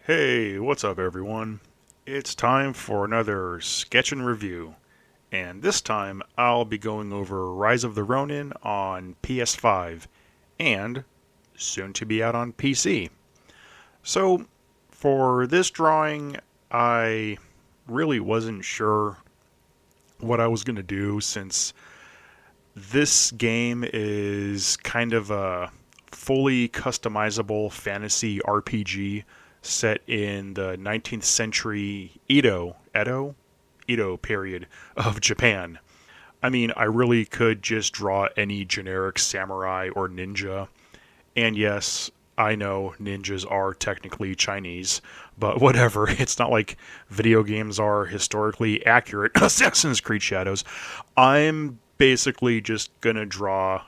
Hey, what's up everyone? It's time for another sketch and review, and this time I'll be going over Rise of the Ronin on PS5 and soon to be out on PC. So, for this drawing, I really wasn't sure what I was going to do since this game is kind of a fully customizable fantasy RPG set in the 19th century Edo period of Japan. I mean, I really could just draw any generic samurai or ninja. And yes, I know ninjas are technically Chinese, but whatever. It's not like video games are historically accurate. Assassin's Creed Shadows. I'm basically just gonna draw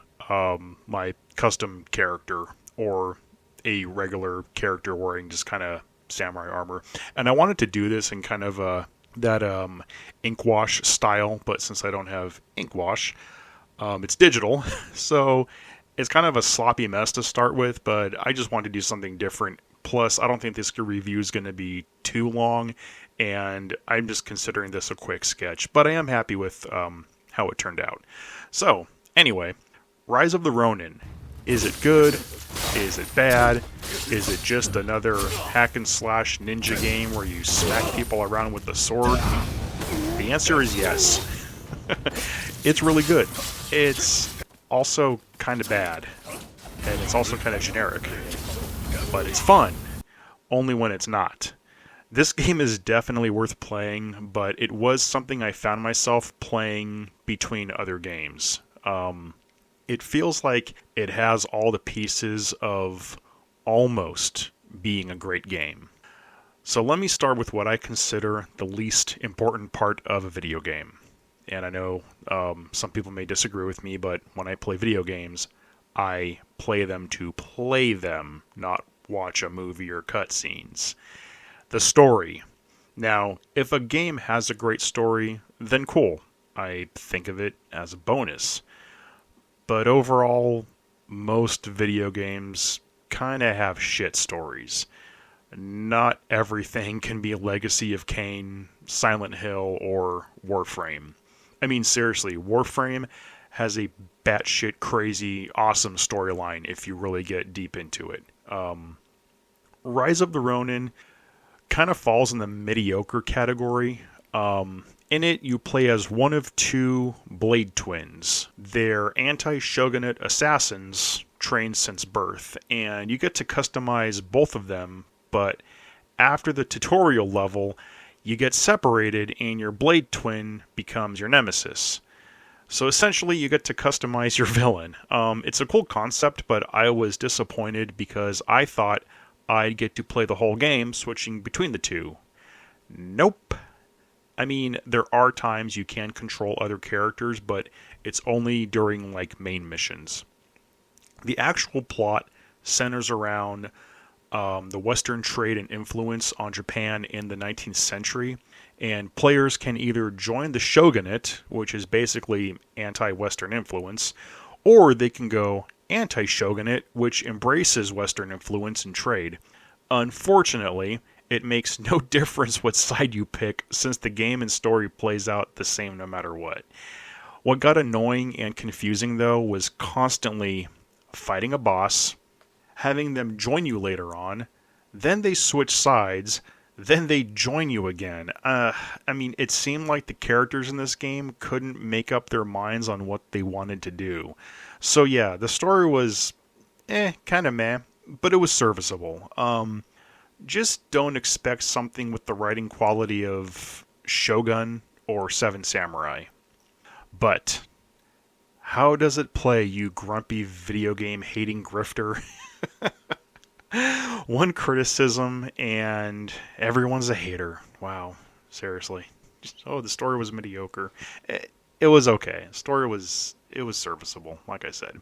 my custom character or a regular character wearing just kind of samurai armor. And I wanted to do this in kind of that ink wash style, but since I don't have ink wash, it's digital, so it's kind of a sloppy mess to start with, but I just wanted to do something different. Plus, I don't think this review is going to be too long, and I'm just considering this a quick sketch, but I am happy with how it turned out. So, anyway, Rise of the Ronin. Is it good? Is it bad? Is it just another hack and slash ninja game where you smack people around with a sword? The answer is yes. It's really good. It's also kind of bad. And it's also kind of generic. But it's fun. Only when it's not. This game is definitely worth playing, but it was something I found myself playing between other games. It feels like it has all the pieces of almost being a great game. So let me start with what I consider the least important part of a video game. And I know some people may disagree with me, but when I play video games, I play them to play them, not watch a movie or cutscenes. The story. Now, if a game has a great story, then cool. I think of it as a bonus. But overall, most video games kind of have shit stories. Not everything can be a Legacy of Kain, Silent Hill, or Warframe. I mean, seriously, Warframe has a batshit crazy, awesome storyline if you really get deep into it. Rise of the Ronin kind of falls in the mediocre category. In it, you play as one of two Blade twins. They're anti-shogunate assassins trained since birth, and you get to customize both of them, but after the tutorial level, you get separated and your Blade twin becomes your nemesis. So essentially, you get to customize your villain. It's a cool concept, but I was disappointed because I thought I'd get to play the whole game switching between the two. Nope. I mean, there are times you can control other characters, but it's only during, like, main missions. The actual plot centers around the Western trade and influence on Japan in the 19th century, and players can either join the shogunate, which is basically anti-Western influence, or they can go anti-shogunate, which embraces Western influence and trade. Unfortunately, it makes no difference what side you pick, since the game and story plays out the same no matter what. What got annoying and confusing, though, was constantly fighting a boss, having them join you later on, then they switch sides, then they join you again. I mean, it seemed like the characters in this game couldn't make up their minds on what they wanted to do. So yeah, the story was kind of meh, but it was serviceable. Just don't expect something with the writing quality of Shogun or Seven Samurai. But how does it play, you grumpy video game hating grifter? One criticism and everyone's a hater. Wow, seriously. Oh, the story was mediocre. It was okay. The story was serviceable, like I said.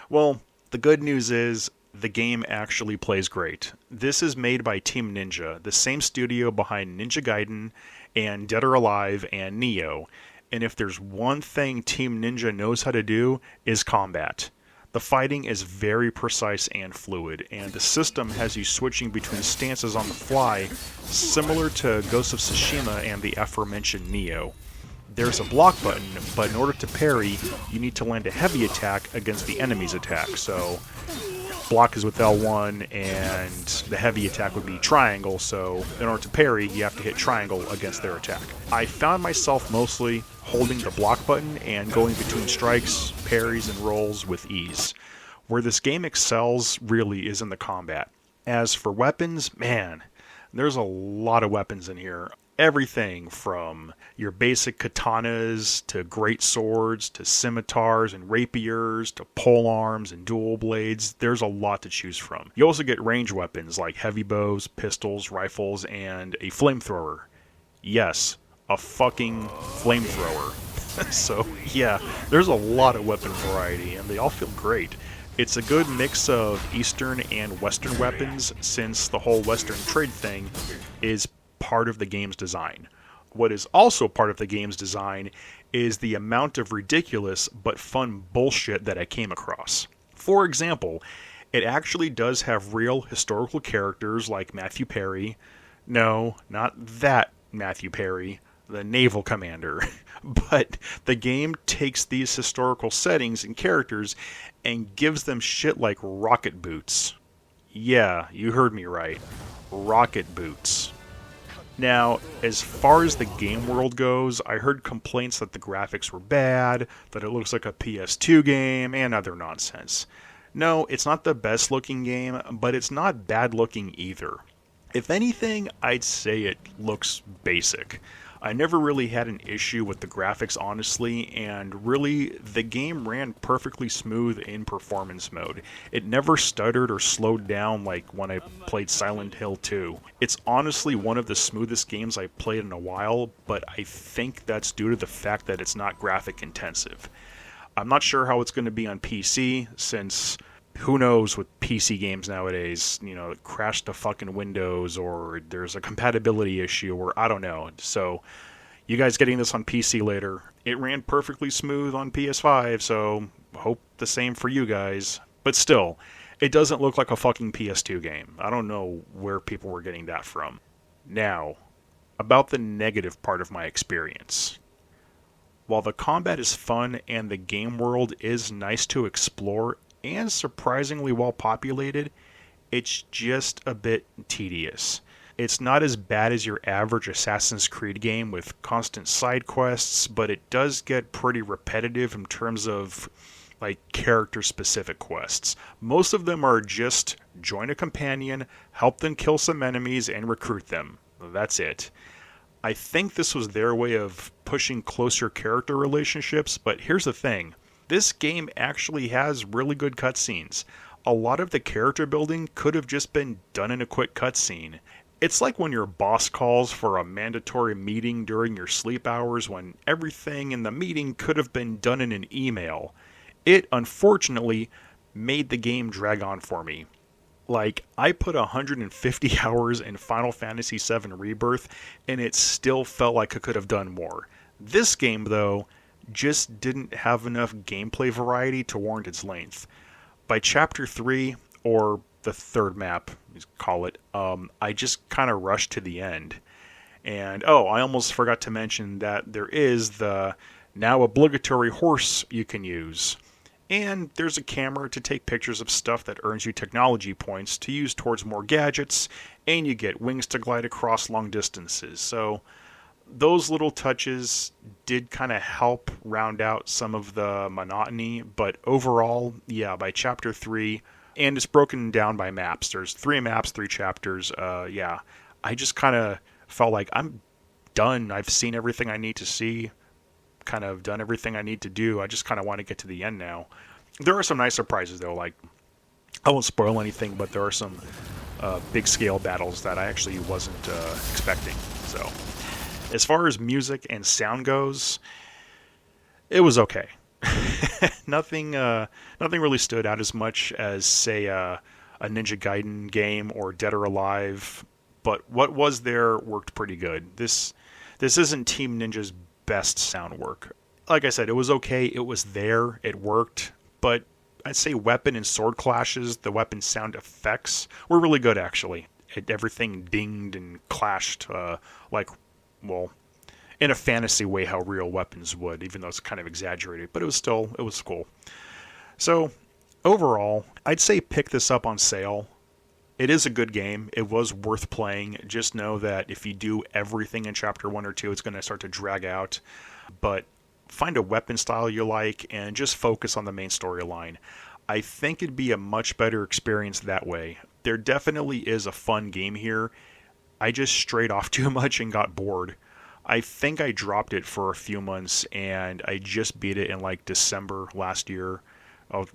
Well, the good news is the game actually plays great. This is made by Team Ninja, the same studio behind Ninja Gaiden and Dead or Alive and Nioh. And if there's one thing Team Ninja knows how to do, is combat. The fighting is very precise and fluid, and the system has you switching between stances on the fly, similar to Ghost of Tsushima and the aforementioned Nioh. There's a block button, but in order to parry, you need to land a heavy attack against the enemy's attack. So block is with L1, and the heavy attack would be triangle, so in order to parry, you have to hit triangle against their attack. I found myself mostly holding the block button and going between strikes, parries, and rolls with ease. Where this game excels really is in the combat. As for weapons, man, there's a lot of weapons in here. Everything from your basic katanas to great swords to scimitars and rapiers to polearms and dual blades. There's a lot to choose from. You also get range weapons like heavy bows, pistols, rifles, and a flamethrower. Yes, a fucking flamethrower. So yeah, there's a lot of weapon variety and they all feel great. It's a good mix of Eastern and Western weapons, since the whole Western trade thing is part of the game's design. What is also part of the game's design is the amount of ridiculous but fun bullshit that I came across. For example, it actually does have real historical characters like Matthew Perry. No, not that Matthew Perry, the naval commander. But the game takes these historical settings and characters and gives them shit like rocket boots. Yeah, you heard me right. Rocket boots. Now, as far as the game world goes, I heard complaints that the graphics were bad, that it looks like a PS2 game, and other nonsense. No, it's not the best looking game, but it's not bad looking either. If anything, I'd say it looks basic. I never really had an issue with the graphics, honestly, and really, the game ran perfectly smooth in performance mode. It never stuttered or slowed down like when I played Silent Hill 2. It's honestly one of the smoothest games I've played in a while, but I think that's due to the fact that it's not graphic intensive. I'm not sure how it's going to be on PC, since who knows with PC games nowadays, it crashed to fucking Windows, or there's a compatibility issue, or I don't know. So, you guys getting this on PC later, it ran perfectly smooth on PS5, so hope the same for you guys. But still, it doesn't look like a fucking PS2 game. I don't know where people were getting that from. Now, about the negative part of my experience. While the combat is fun and the game world is nice to explore, and surprisingly well populated, it's just a bit tedious. It's not as bad as your average Assassin's Creed game with constant side quests, but it does get pretty repetitive in terms of character specific quests. Most of them are just join a companion, help them kill some enemies, and recruit them. That's it. I think this was their way of pushing closer character relationships, but here's the thing. This game actually has really good cutscenes. A lot of the character building could have just been done in a quick cutscene. It's like when your boss calls for a mandatory meeting during your sleep hours when everything in the meeting could have been done in an email. It, unfortunately, made the game drag on for me. I put 150 hours in Final Fantasy VII Rebirth, and it still felt like I could have done more. This game, though, just didn't have enough gameplay variety to warrant its length. By chapter 3, or the third map, call it, I just kind of rushed to the end. And, I almost forgot to mention that there is the now obligatory horse you can use. And there's a camera to take pictures of stuff that earns you technology points to use towards more gadgets, and you get wings to glide across long distances. So those little touches did kind of help round out some of the monotony, but overall, yeah, by chapter 3, and it's broken down by maps. There's 3 maps, 3 chapters. I just kind of felt like I'm done. I've seen everything I need to see, kind of done everything I need to do. I just kind of want to get to the end now. There are some nice surprises, though. I won't spoil anything, but there are some big scale battles that I actually wasn't expecting. So, as far as music and sound goes, it was okay. Nothing really stood out as much as, say, a Ninja Gaiden game or Dead or Alive, but what was there worked pretty good. This isn't Team Ninja's best sound work. Like I said, it was okay, it was there, it worked, but I'd say weapon and sword clashes, the weapon sound effects were really good, actually. Everything dinged and clashed like, well, in a fantasy way how real weapons would, even though it's kind of exaggerated. But it was cool. So, overall, I'd say pick this up on sale. It is a good game. It was worth playing. Just know that if you do everything in Chapter 1 or 2, it's going to start to drag out. But find a weapon style you like and just focus on the main storyline. I think it'd be a much better experience that way. There definitely is a fun game here. I just strayed off too much and got bored. I think I dropped it for a few months, and I just beat it in like December last year,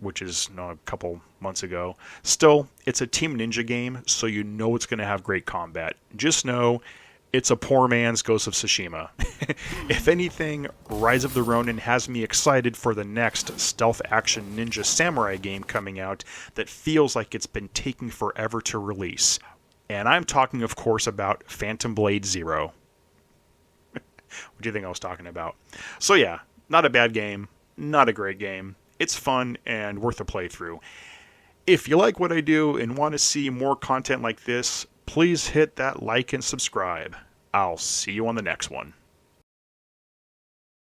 which is a couple months ago. Still, it's a Team Ninja game, so you know it's going to have great combat. Just know it's a poor man's Ghost of Tsushima. If anything, Rise of the Ronin has me excited for the next stealth action ninja samurai game coming out that feels like it's been taking forever to release. And I'm talking, of course, about Phantom Blade Zero. What do you think I was talking about? So yeah, not a bad game, not a great game. It's fun and worth a playthrough. If you like what I do and want to see more content like this, please hit that like and subscribe. I'll see you on the next one.